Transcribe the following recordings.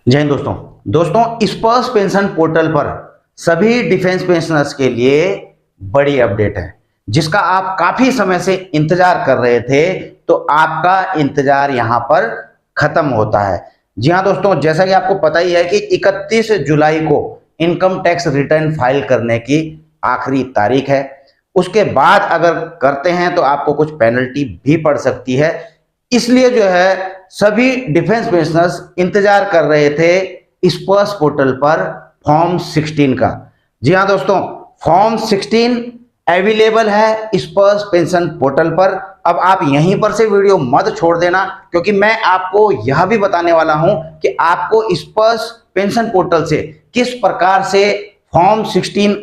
जय हिंद दोस्तों स्पर्श पेंशन पोर्टल पर सभी डिफेंस पेंशनर्स के लिए बड़ी अपडेट है जिसका आप काफी समय से इंतजार कर रहे थे। तो आपका इंतजार यहां पर खत्म होता है। जी हां दोस्तों, जैसा कि आपको पता ही है कि 31 जुलाई को इनकम टैक्स रिटर्न फाइल करने की आखिरी तारीख है। उसके बाद अगर करते हैं तो आपको कुछ पेनल्टी भी पड़ सकती है। इसलिए जो है सभी डिफेंस पेंशनर्स इंतजार कर रहे थे स्पर्श पोर्टल पर फॉर्म 16 का। जी हाँ दोस्तों, फॉर्म 16 अवेलेबल है स्पर्श पेंशन पोर्टल पर। अब आप यहीं पर से वीडियो मत छोड़ देना, क्योंकि मैं आपको यह भी बताने वाला हूं कि आपको स्पर्श पेंशन पोर्टल से किस प्रकार से फॉर्म 16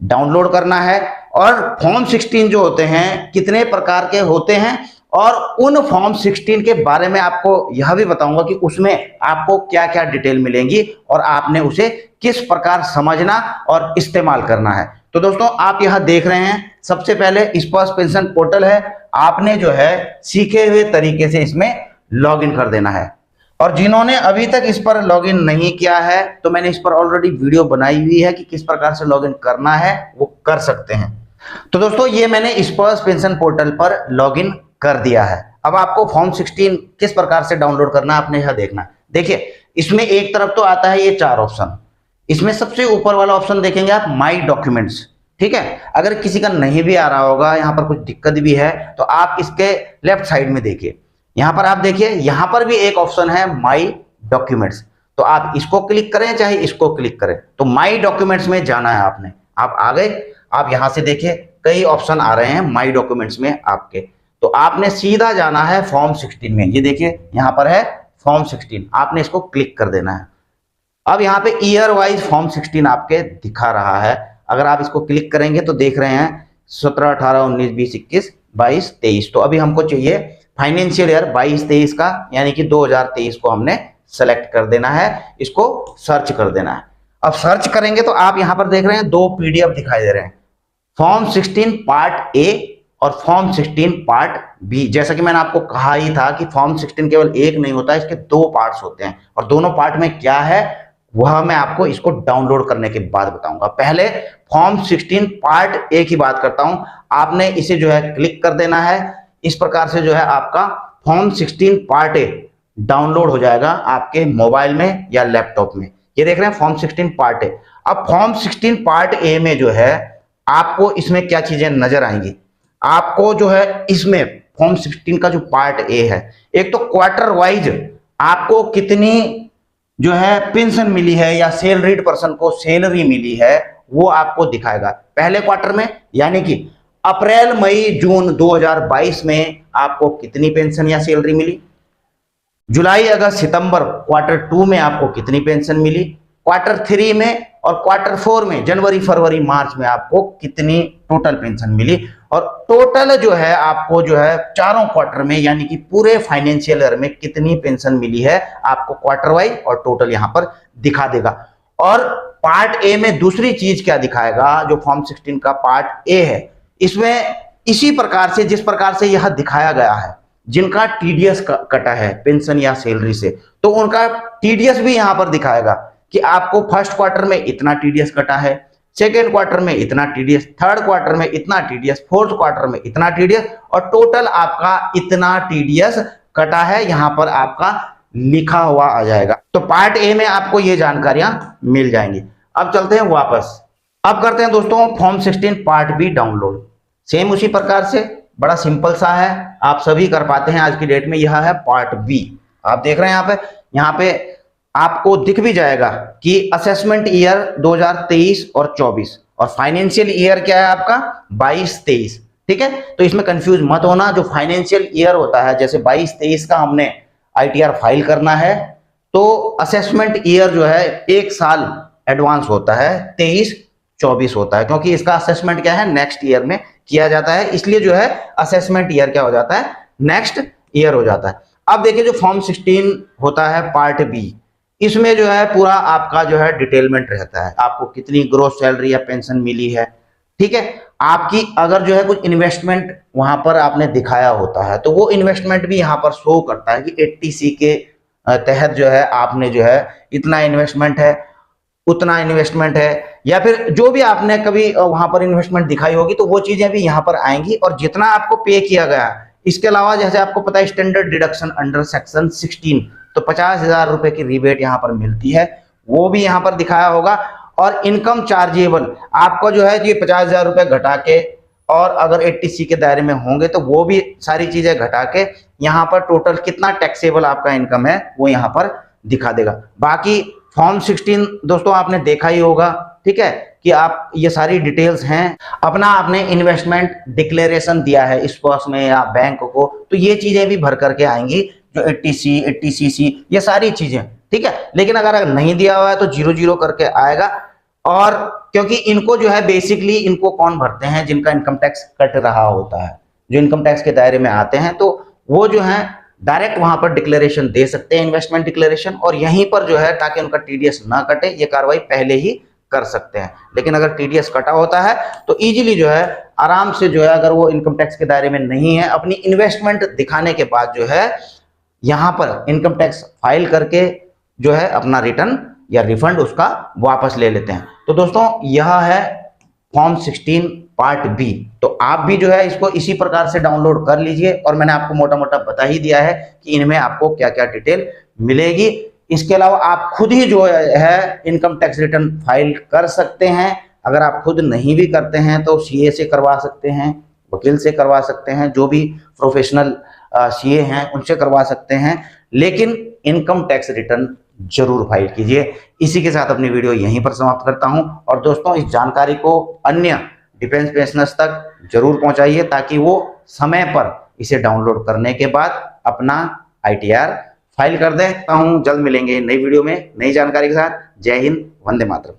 डाउनलोड करना है और फॉर्म 16 जो होते हैं कितने प्रकार के होते हैं, और उन फॉर्म 16 के बारे में आपको यह भी बताऊंगा कि उसमें आपको क्या क्या डिटेल मिलेंगी और आपने उसे किस प्रकार समझना और इस्तेमाल करना है। तो दोस्तों, आप यह देख रहे हैं, सबसे पहले स्पर्श पेंशन पोर्टल है। आपने जो है सीखे हुए तरीके से इसमें लॉगिन कर देना है। और जिन्होंने अभी तक इस पर लॉगिन नहीं किया है तो मैंने इस पर ऑलरेडी वीडियो बनाई हुई है कि किस प्रकार से लॉगिन करना है, वो कर सकते हैं। तो दोस्तों, ये मैंने स्पर्श पेंशन पोर्टल पर लॉगिन कर दिया है। अब आपको फॉर्म 16 किस प्रकार से डाउनलोड करना है आपने यह देखना। देखिए, इसमें एक तरफ तो आता है ये 4 ऑप्शन। इसमें सबसे ऊपर वाला ऑप्शन देखेंगे आप, माई डॉक्यूमेंट्स। ठीक है, अगर किसी का नहीं भी आ रहा होगा, यहां पर कुछ दिक्कत भी है, तो आप इसके लेफ्ट साइड में देखिए, यहां पर आप देखिए, यहां पर भी एक ऑप्शन है माई डॉक्यूमेंट्स। तो आप इसको क्लिक करें चाहे इसको क्लिक करें, तो माई डॉक्यूमेंट्स में जाना है आपने। आप आ गए, आप यहां से देखिए कई ऑप्शन आ रहे हैं माई डॉक्यूमेंट्स में आपके, तो आपने सीधा जाना है फॉर्म 16 में। ये देखिए यहां पर है फॉर्म 16, आपने इसको क्लिक कर देना है। अब यहां पे ईयर वाइज फॉर्म 16 आपके दिखा रहा है। अगर आप इसको क्लिक करेंगे तो देख रहे हैं 17, 18, 19, 20, 21, 22, 23। तो अभी हमको चाहिए फाइनेंशियल ईयर 22-23 का, यानी कि 2023 को हमने सेलेक्ट कर देना है, इसको सर्च कर देना है। अब सर्च करेंगे तो आप यहां पर देख रहे हैं 2 पीडीएफ दिखाई दे रहे हैं, फॉर्म 16 पार्ट ए और फॉर्म 16 पार्ट बी। जैसा कि मैंने आपको कहा ही था कि फॉर्म 16 केवल एक नहीं होता, इसके 2 पार्ट्स होते हैं, और दोनों पार्ट में क्या है वह मैं आपको इसको डाउनलोड करने के बाद बताऊंगा। पहले फॉर्म 16 पार्ट ए की बात करता हूं। आपने इसे जो है क्लिक कर देना है। इस प्रकार से जो है आपका फॉर्म 16 पार्ट ए डाउनलोड हो जाएगा आपके मोबाइल में या लैपटॉप में। ये देख रहे हैं फॉर्म 16 पार्ट ए। अब फॉर्म 16 पार्ट ए में जो है आपको इसमें क्या चीजें नजर आएंगी, आपको जो है इसमें फॉर्म 16 का जो पार्ट ए है, एक तो क्वार्टर वाइज आपको कितनी जो है पेंशन मिली है या सैलरीड पर्सन को सैलरी मिली है वो आपको दिखाएगा। पहले क्वार्टर में यानी कि अप्रैल मई जून 2022 में आपको कितनी पेंशन या सैलरी मिली, जुलाई अगस्त सितंबर क्वार्टर 2 में आपको कितनी पेंशन मिली, क्वार्टर 3 में और क्वार्टर 4 में जनवरी फरवरी मार्च में आपको कितनी टोटल पेंशन मिली, और टोटल जो है आपको जो है चारों क्वार्टर में यानी कि पूरे फाइनेंशियल ईयर में कितनी पेंशन मिली है आपको क्वार्टर वाइज और टोटल यहां पर दिखा देगा। और पार्ट ए में दूसरी चीज क्या दिखाएगा, जो फॉर्म 16 का पार्ट ए है, इसमें इसी प्रकार से जिस प्रकार से यह दिखाया गया है, जिनका टीडीएस कटा है पेंशन या सैलरी से, तो उनका टीडीएस भी यहां पर दिखाएगा कि आपको फर्स्ट क्वार्टर में इतना टीडीएस कटा है, सेकेंड क्वार्टर में इतना टीडीएस, थर्ड क्वार्टर में इतना टीडीएस, फोर्थ क्वार्टर में इतना टीडीएस, और टोटल आपका इतना टीडीएस कटा है यहां पर आपका लिखा हुआ आ जाएगा। तो पार्ट ए में आपको ये जानकारियां मिल जाएंगी। अब चलते हैं वापस, अब करते हैं दोस्तों form 16 part B download. Same उसी प्रकार से बड़ा सिंपल सा है, आप सभी कर पाते हैं आज की डेट में। यह है पार्ट बी, आप देख रहे हैं यहाँ पे आपको दिख भी जाएगा कि असेसमेंट ईयर 2023 और 24, और फाइनेंशियल ईयर क्या है आपका 22-23। ठीक है, तो इसमें कंफ्यूज मत होना। जो फाइनेंशियल ईयर होता है, जैसे 22-23 का हमने आईटीआर फाइल करना है, तो असेसमेंट ईयर जो है 1 साल एडवांस होता है, 23-24 होता है, क्योंकि इसका असेसमेंट क्या है नेक्स्ट ईयर में किया जाता है, इसलिए जो है असेसमेंट ईयर क्या हो जाता है नेक्स्ट ईयर हो जाता है। अब देखिए जो फॉर्म 16 होता है पार्ट बी, इसमें जो है पूरा आपका जो है डिटेलमेंट रहता है, आपको कितनी ग्रोस सैलरी या पेंशन मिली है। ठीक है, आपकी अगर जो है कुछ इन्वेस्टमेंट वहां पर आपने दिखाया होता है तो वो इन्वेस्टमेंट भी यहां पर शो करता है कि 80C के तहत जो है आपने जो है इतना इन्वेस्टमेंट है, उतना इन्वेस्टमेंट है, या फिर जो भी आपने कभी वहां पर इन्वेस्टमेंट दिखाई होगी तो वो चीजें भी यहाँ पर आएंगी। और जितना आपको पे किया गया, इसके अलावा जैसे आपको पता है स्टैंडर्ड डिडक्शन अंडर सेक्शन 16, तो 50,000 रुपए की रिबेट यहाँ पर मिलती है, वो भी यहाँ पर दिखाया होगा। और इनकम चार्जेबल आपको जो है ये 50,000 रुपए घटा के, और अगर 80C के दायरे में होंगे तो वो भी सारी चीजें घटा के यहाँ पर टोटल कितना टैक्सेबल आपका इनकम है वो यहाँ पर दिखा देगा। बाकी फॉर्म 16 दोस्तों आपने देखा ही होगा, ठीक है, कि आप ये सारी डिटेल्स हैं, अपना आपने इन्वेस्टमेंट डिक्लेरेशन दिया है इस पर्स में या बैंक को, तो ये चीजें भी भर करके आएंगी, जो 80C 80CC ये सारी चीजें, ठीक है। लेकिन अगर नहीं दिया हुआ है तो 00 करके आएगा। और क्योंकि इनको जो है बेसिकली इनको कौन भरते हैं, जिनका इनकम टैक्स कट रहा होता है, जो इनकम टैक्स के दायरे में आते हैं, तो वो जो है डायरेक्ट वहां पर डिक्लेरेशन दे सकते हैं, इन्वेस्टमेंट डिक्लेरेशन, और यहीं पर जो है ताकि उनका टीडीएस ना कटे ये कार्रवाई पहले ही कर सकते हैं। लेकिन अगर टीडीएस कटा होता है तो इजीली जो है आराम से जो है, अगर वो इनकम टैक्स के दायरे में नहीं है, अपनी इन्वेस्टमेंट दिखाने के बाद जो है यहां पर इनकम टैक्स फाइल करके जो है अपना रिटर्न या रिफंड उसका वापस ले लेते हैं। तो दोस्तों यह है फॉर्म 16 पार्ट बी। तो आप भी जो है इसको इसी प्रकार से डाउनलोड कर लीजिए, और मैंने आपको मोटा मोटा बता ही दिया है कि इनमें आपको क्या क्या डिटेल मिलेगी। इसके अलावा आप खुद ही जो है इनकम टैक्स रिटर्न फाइल कर सकते हैं। अगर आप खुद नहीं भी करते हैं तो सीए से करवा सकते हैं, वकील से करवा सकते हैं, जो भी प्रोफेशनल सीए हैं उनसे करवा सकते हैं, लेकिन इनकम टैक्स रिटर्न जरूर फाइल कीजिए। इसी के साथ अपनी वीडियो यहीं पर समाप्त करता हूं। और दोस्तों इस जानकारी को अन्य डिफेंस पेंशनर्स तक जरूर पहुंचाइए, ताकि वो समय पर इसे डाउनलोड करने के बाद अपना ITR फाइल कर दें। जल्द मिलेंगे नई वीडियो में नई जानकारी के साथ। जय हिंद, वंदे मातरम।